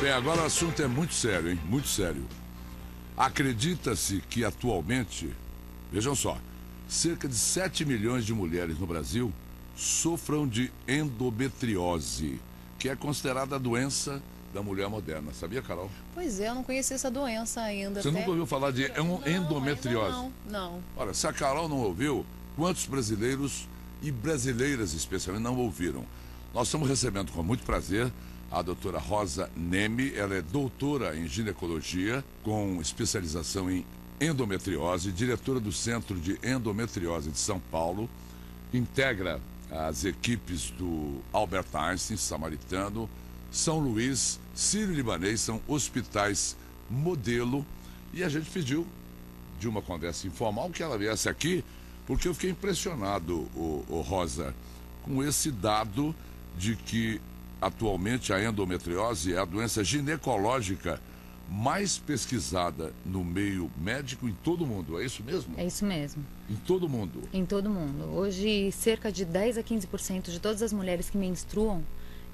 Bem, agora o assunto é muito sério, hein? Muito sério. Acredita-se que atualmente, vejam só, cerca de 7 milhões de mulheres no Brasil sofram de endometriose, que é considerada a doença da mulher moderna. Sabia, Carol? Pois é, eu não conhecia essa doença ainda. Você nunca ouviu falar de endometriose? Não. Olha, se a Carol não ouviu, quantos brasileiros e brasileiras especialmente não ouviram? Nós estamos recebendo com muito prazer a doutora Rosa Neme. Ela é doutora em ginecologia, com especialização em endometriose, diretora do Centro de Endometriose de São Paulo, integra as equipes do Albert Einstein, Samaritano, São Luís, Sírio-Libanês, são hospitais modelo, e a gente pediu, de uma conversa informal, que ela viesse aqui, porque eu fiquei impressionado, Rosa, com esse dado de que atualmente a endometriose é a doença ginecológica mais pesquisada no meio médico em todo o mundo. É isso mesmo? É isso mesmo. Em todo o mundo? Em todo o mundo. Hoje, cerca de 10 a 15% de todas as mulheres que menstruam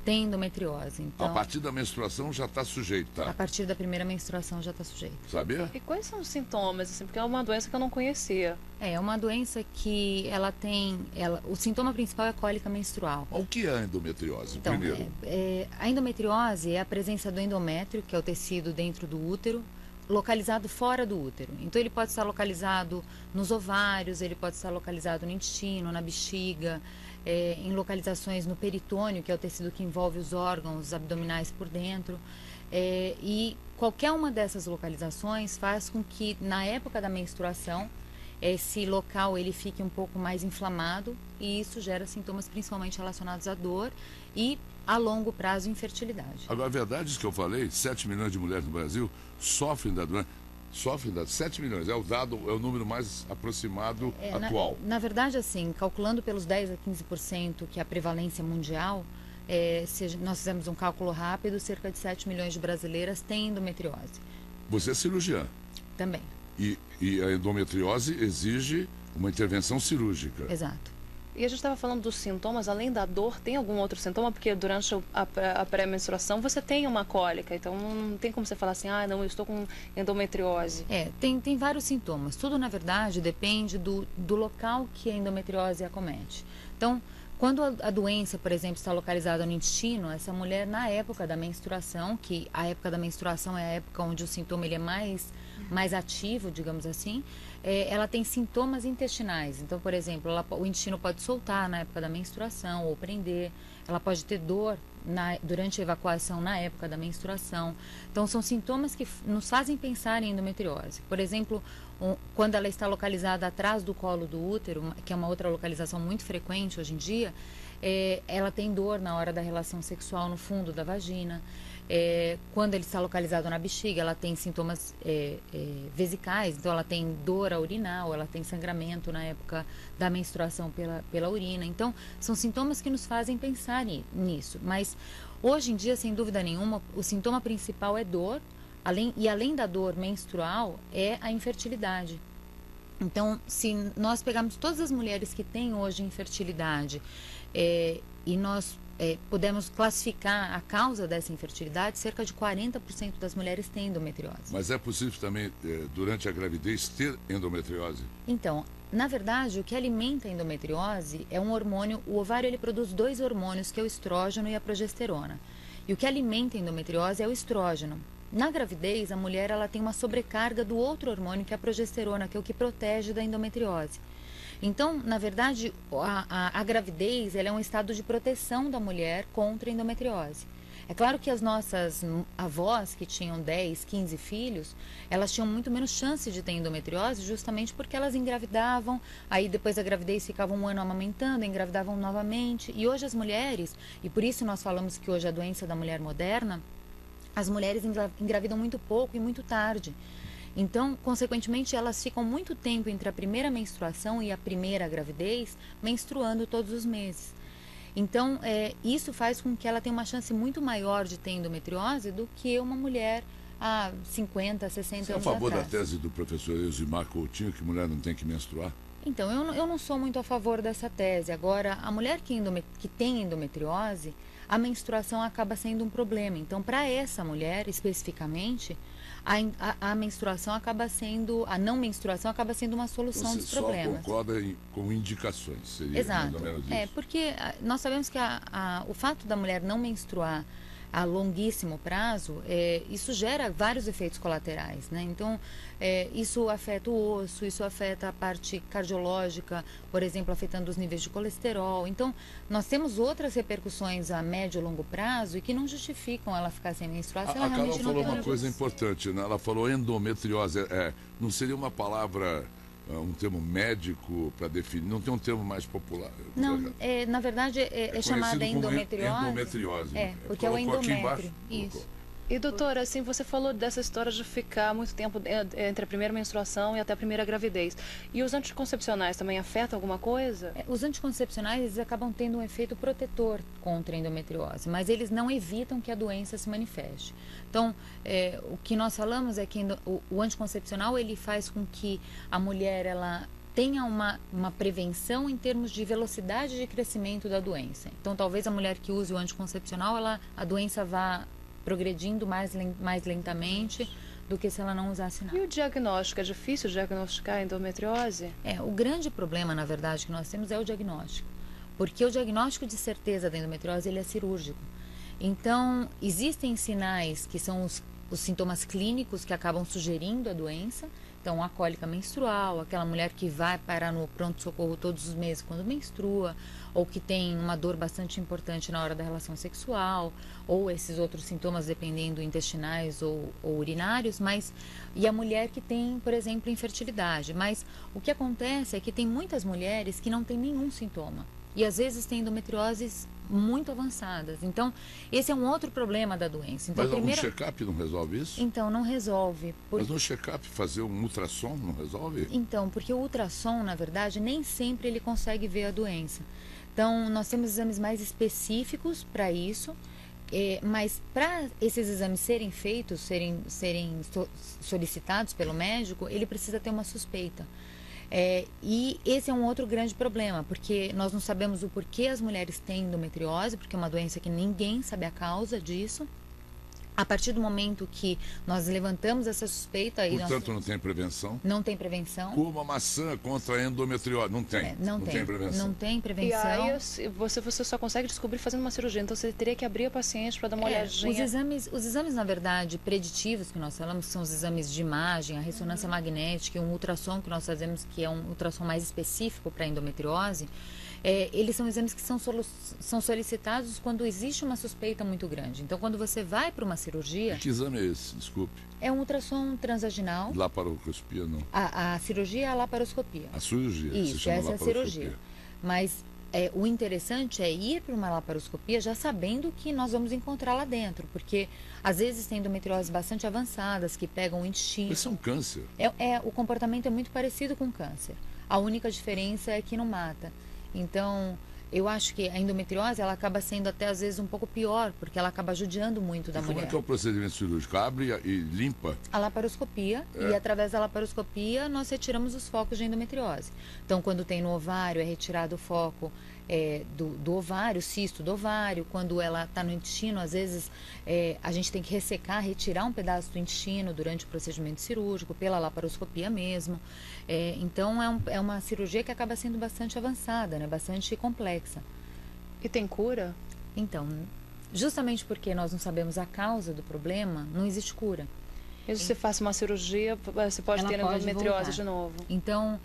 têm endometriose. Então, a partir da menstruação já está sujeita? A partir da primeira menstruação já está sujeita. Sabia? E quais são os sintomas? Assim, porque é uma doença que eu não conhecia. É uma doença que ela tem... o sintoma principal é a cólica menstrual. O que é a endometriose, então, primeiro? A endometriose é a presença do endométrio, que é o tecido dentro do útero, localizado fora do útero. Então ele pode estar localizado nos ovários, ele pode estar localizado no intestino, na bexiga, em localizações no peritônio, que é o tecido que envolve os órgãos abdominais por dentro. E qualquer uma dessas localizações faz com que na época da menstruação esse local ele fique um pouco mais inflamado, e isso gera sintomas principalmente relacionados à dor e a longo prazo infertilidade. Agora, a verdade é isso que eu falei, 7 milhões de mulheres no Brasil sofrem da doença. 7 milhões, é o número mais aproximado atual. Na verdade, assim, calculando pelos 10 a 15% que é a prevalência mundial, se nós fizemos um cálculo rápido, cerca de 7 milhões de brasileiras têm endometriose. Você é cirurgiã? Também. E a endometriose exige uma intervenção cirúrgica. Exato. E a gente estava falando dos sintomas, além da dor, tem algum outro sintoma? Porque durante a pré-menstruação você tem uma cólica, então não tem como você falar assim, não, eu estou com endometriose. Tem vários sintomas. Tudo, na verdade, depende do local que a endometriose acomete. Então, quando a doença, por exemplo, está localizada no intestino, essa mulher, na época da menstruação, que a época da menstruação é a época onde o sintoma ele é mais ativo, digamos assim, ela tem sintomas intestinais. Então, por exemplo, o intestino pode soltar na época da menstruação ou prender. Ela pode ter dor durante a evacuação na época da menstruação. Então, são sintomas que nos fazem pensar em endometriose. Por exemplo, quando ela está localizada atrás do colo do útero, que é uma outra localização muito frequente hoje em dia, ela tem dor na hora da relação sexual no fundo da vagina. Quando ele está localizado na bexiga, ela tem sintomas vesicais, então ela tem dor a urinar, ou ela tem sangramento na época da menstruação pela urina. Então, são sintomas que nos fazem pensar nisso. Mas, hoje em dia, sem dúvida nenhuma, o sintoma principal é dor, além da dor menstrual, é a infertilidade. Então, se nós pegarmos todas as mulheres que têm hoje infertilidade e nós podemos classificar a causa dessa infertilidade, cerca de 40% das mulheres têm endometriose. Mas é possível também, durante a gravidez, ter endometriose? Então, na verdade, o que alimenta a endometriose é um hormônio. O ovário ele produz 2 hormônios, que é o estrógeno e a progesterona. E o que alimenta a endometriose é o estrógeno. Na gravidez, a mulher ela tem uma sobrecarga do outro hormônio, que é a progesterona, que é o que protege da endometriose. Então, na verdade, a gravidez ela é um estado de proteção da mulher contra a endometriose. É claro que as nossas avós, que tinham 10, 15 filhos, elas tinham muito menos chance de ter endometriose, justamente porque elas engravidavam, aí depois da gravidez ficavam um ano amamentando, engravidavam novamente. E hoje as mulheres, e por isso nós falamos que hoje a doença da mulher moderna, as mulheres engravidam muito pouco e muito tarde. Então, consequentemente, elas ficam muito tempo entre a primeira menstruação e a primeira gravidez, menstruando todos os meses. Então, isso faz com que ela tenha uma chance muito maior de ter endometriose do que uma mulher há 50, 60 anos atrás. Você é a favor da tese do professor Elzimar Coutinho, que mulher não tem que menstruar? Então, eu não sou muito a favor dessa tese. Agora, a mulher que tem endometriose, a menstruação acaba sendo um problema. Então, para essa mulher, especificamente, a menstruação acaba sendo, a não menstruação acaba sendo uma solução dos problemas. Você só concorda com indicações, seria Exato. mais ou menos isso. Porque nós sabemos que o fato da mulher não menstruar a longuíssimo prazo, isso gera vários efeitos colaterais, né? Então, isso afeta o osso, isso afeta a parte cardiológica, por exemplo, afetando os níveis de colesterol. Então, nós temos outras repercussões a médio e longo prazo e que não justificam ela ficar sem menstruação. A Carol falou uma coisa importante, né? Ela falou endometriose. Não seria uma palavra, um termo médico para definir? Não tem um termo mais popular? Não, na verdade é chamada endometriose. Endometriose. Porque é o endométrio. Isso. E doutora, assim, você falou dessa história de ficar muito tempo entre a primeira menstruação e até a primeira gravidez. E os anticoncepcionais também afetam alguma coisa? Os anticoncepcionais, eles acabam tendo um efeito protetor contra a endometriose, mas eles não evitam que a doença se manifeste. Então, o que nós falamos é que o anticoncepcional, ele faz com que a mulher, ela tenha uma prevenção em termos de velocidade de crescimento da doença. Então, talvez a mulher que use o anticoncepcional, a doença vá progredindo mais lentamente do que se ela não usasse nada. E o diagnóstico? É difícil diagnosticar a endometriose? O grande problema, na verdade, que nós temos é o diagnóstico. Porque o diagnóstico de certeza da endometriose, ele é cirúrgico. Então, existem sinais que são os sintomas clínicos que acabam sugerindo a doença. Então, a cólica menstrual, aquela mulher que vai parar no pronto-socorro todos os meses quando menstrua, ou que tem uma dor bastante importante na hora da relação sexual, ou esses outros sintomas, dependendo intestinais ou urinários, e a mulher que tem, por exemplo, infertilidade. Mas o que acontece é que tem muitas mulheres que não têm nenhum sintoma. E às vezes têm endometrioses muito avançadas. Então, esse é um outro problema da doença. Então, mas um check-up não resolve isso? Então, não resolve. Mas no check-up fazer um ultrassom não resolve? Então, porque o ultrassom, na verdade, nem sempre ele consegue ver a doença. Então, nós temos exames mais específicos para isso, mas para esses exames serem feitos, serem solicitados pelo médico, ele precisa ter uma suspeita. E esse é um outro grande problema, porque nós não sabemos o porquê as mulheres têm endometriose, porque é uma doença que ninguém sabe a causa disso. A partir do momento que nós levantamos essa suspeita... Portanto, não tem prevenção? Não tem prevenção. Como a maçã contra a endometriose? Não tem. Não tem prevenção. Não tem prevenção. E aí você só consegue descobrir fazendo uma cirurgia. Então, você teria que abrir a paciente para dar uma olhadinha. Os exames, na verdade, preditivos que nós falamos, que são os exames de imagem, a ressonância magnética e um ultrassom que nós fazemos, que é um ultrassom mais específico para a endometriose, eles são exames que são solicitados quando existe uma suspeita muito grande. Então, quando você vai para uma cirurgia... Que exame é esse? Desculpe. É um ultrassom transvaginal. Laparoscopia, não? A cirurgia é a laparoscopia. A cirurgia? Isso, essa é a cirurgia. Mas o interessante é ir para uma laparoscopia já sabendo que nós vamos encontrar lá dentro. Porque, às vezes, tem endometrioses bastante avançadas que pegam o intestino. Isso é um câncer. O comportamento é muito parecido com câncer. A única diferença é que não mata. Então, eu acho que a endometriose, ela acaba sendo até às vezes um pouco pior, porque ela acaba judiando muito da mulher. Como é que é o procedimento cirúrgico? Abre e limpa? A laparoscopia, e através da laparoscopia nós retiramos os focos de endometriose. Então, quando tem no ovário, é retirado o foco do ovário, o cisto do ovário. Quando ela está no intestino, às vezes a gente tem que ressecar, retirar um pedaço do intestino durante o procedimento cirúrgico, pela laparoscopia mesmo. Então, é uma cirurgia que acaba sendo bastante avançada, né? Bastante complexa. E tem cura? Então, justamente porque nós não sabemos a causa do problema, não existe cura. Mesmo se você faça uma cirurgia, você pode ter endometriose de novo. Então,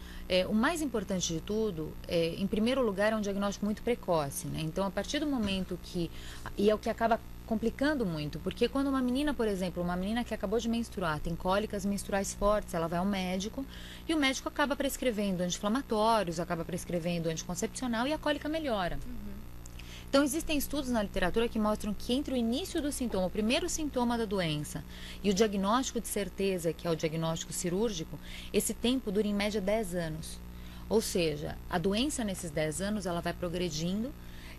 o mais importante de tudo, em primeiro lugar, é um diagnóstico muito precoce, né? Então, a partir do momento que... E é o que acaba complicando muito, porque quando uma menina, por exemplo, uma menina que acabou de menstruar, tem cólicas menstruais fortes, ela vai ao médico e o médico acaba prescrevendo anti-inflamatórios, acaba prescrevendo anticoncepcional e a cólica melhora. Então, existem estudos na literatura que mostram que entre o início do sintoma, o primeiro sintoma da doença, e o diagnóstico de certeza, que é o diagnóstico cirúrgico, esse tempo dura em média 10 anos. Ou seja, a doença nesses 10 anos, ela vai progredindo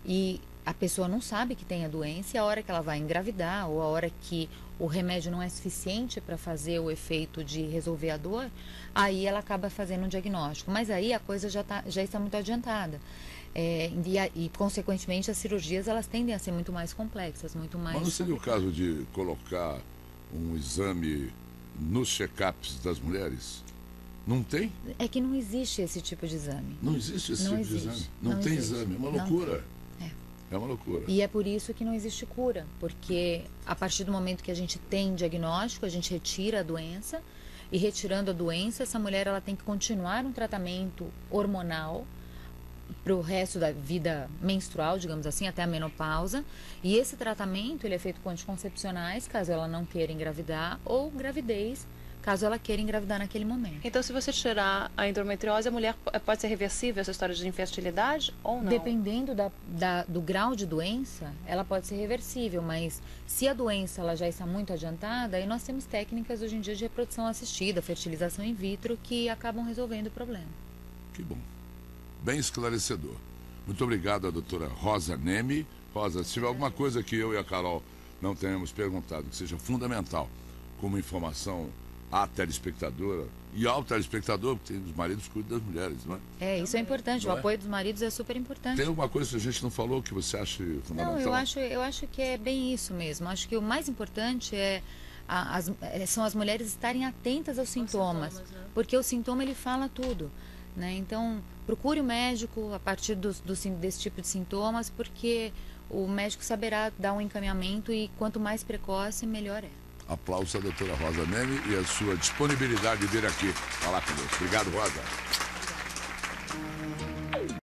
e a pessoa não sabe que tem a doença, e a hora que ela vai engravidar, ou a hora que o remédio não é suficiente para fazer o efeito de resolver a dor, aí ela acaba fazendo um diagnóstico. Mas aí a coisa já está muito adiantada. E, consequentemente, as cirurgias elas tendem a ser muito mais complexas, muito mais... Mas não seria o caso de colocar um exame nos check-ups das mulheres? Não tem? É que não existe esse tipo de exame. Não existe esse tipo de exame. Não tem exame. É uma loucura. É uma loucura. E é por isso que não existe cura, porque a partir do momento que a gente tem diagnóstico, a gente retira a doença, e retirando a doença, essa mulher ela tem que continuar um tratamento hormonal para o resto da vida menstrual, digamos assim, até a menopausa. E esse tratamento ele é feito com anticoncepcionais, caso ela não queira engravidar, ou gravidez, caso ela queira engravidar naquele momento. Então, se você tirar a endometriose, a mulher pode ser reversível essa história de infertilidade ou não? Dependendo do grau de doença, ela pode ser reversível, mas se a doença ela já está muito adiantada, aí nós temos técnicas hoje em dia de reprodução assistida, fertilização in vitro, que acabam resolvendo o problema. Que bom. Bem esclarecedor. Muito obrigado, a doutora Rosa Neme. Rosa, se tiver alguma coisa que eu e a Carol não tenhamos perguntado, que seja fundamental, como informação à telespectadora e ao telespectador, porque os maridos cuidam das mulheres, não é? Isso é importante, o apoio dos maridos é super importante. Tem alguma coisa que a gente não falou que você acha fundamental? Não, eu acho que é bem isso mesmo. Acho que o mais importante são as mulheres estarem atentas aos sintomas, né? Porque o sintoma ele fala tudo, né? Então, procure o médico a partir desse tipo de sintomas, porque o médico saberá dar um encaminhamento e quanto mais precoce, melhor é. Aplausos à doutora Rosa Neme e a sua disponibilidade de vir aqui falar conosco. Obrigado, Rosa.